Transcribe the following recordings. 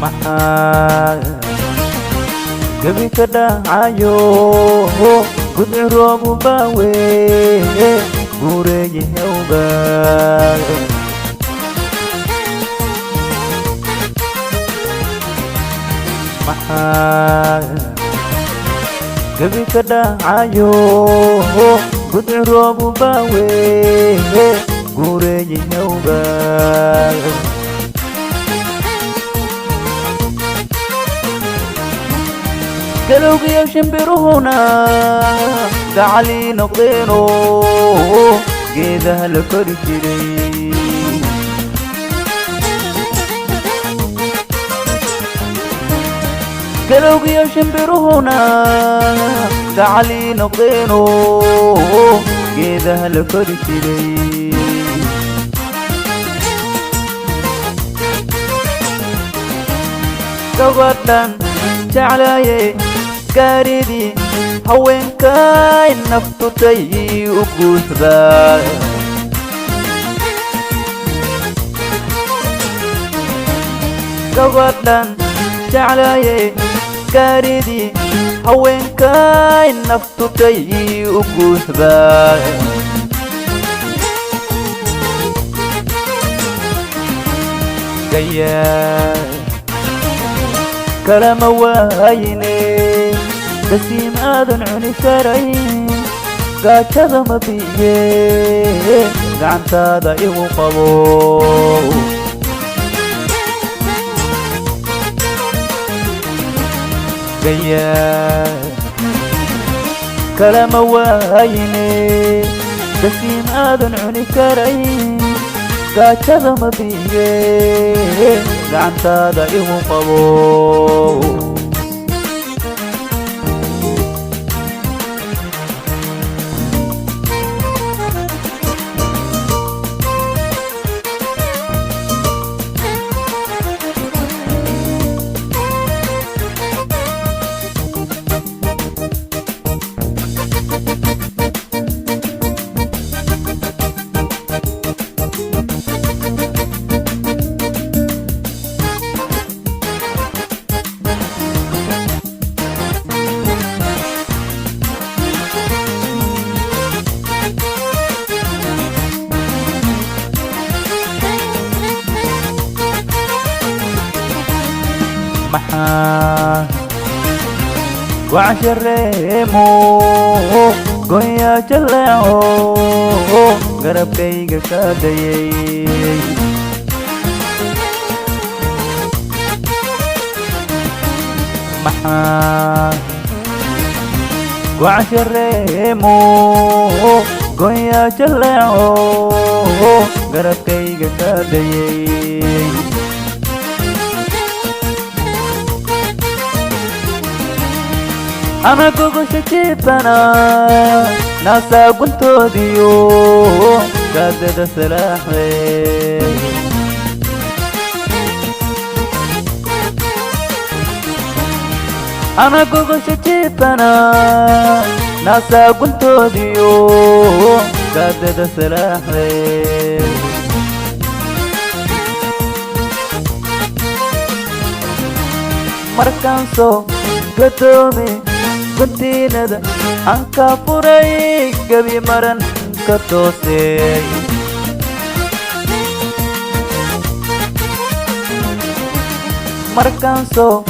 maxaa gabi ka dhacayo gudci roobu baawe guureeye hewga maxaa gabi ka dhacayo gudci roobu baawe guureeye hewga galowgii shimbiruhuna gacali noqdeeno geedaha la kori jiray galowgii shimbiruhuna gacali noqdeeno geedaha la kori jiray gabadhan jeclaye gaaridii haweenkay naftutay u guuxdaa gabadhan jeclaye gaaridii haweenkay naftutay u guuxdaa gayaa kalama waayne basiim aadan cuni karayn gaajada ma biye gacantaada igu qabo gayaa kalama waayne basiim aadan cuni karayn gaajada ma biye gacantaada igu qabo maxaa وعشريمو قويا جلعو قرب كيغا كاديي محا وعشريمو قويا جلعو قرب كيغا كاديي أنا كوكو شكيتنا ناسا كنتو ديو قادة سلاحي أنا كوكو شكيتنا ناسا كنتو ديو قادة سلاحي مركانسو قدومي كنتيندا أنكا فوري قبي مرن كتوسي مركانسو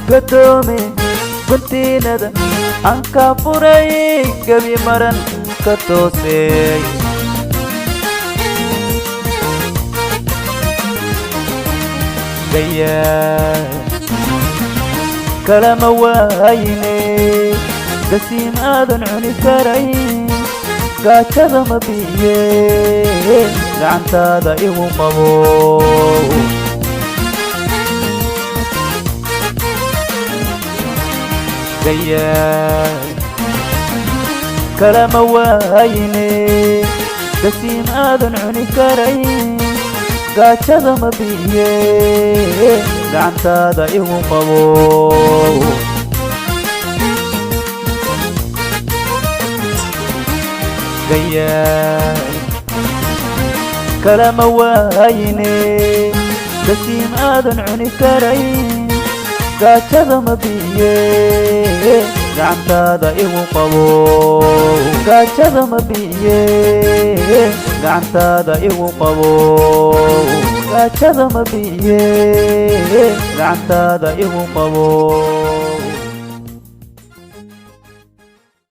قدومي كنتيندا أنكا فوري قبي مرن كتوسي gaya kalama waayne gasiin aadan cuni karayn gaajada ma biye gacantaada igu qabo gaya kalama waayne gasiin aadan cuni karayn gaajada ma biye gacantaada igu qabo gaya kalama waayne gasiin aadan cuni karayn gaajada ma biye gacantaada igu qabo gaajada ma biye gacantaada igu qabo gaajada ma biye gacantaada igu qabo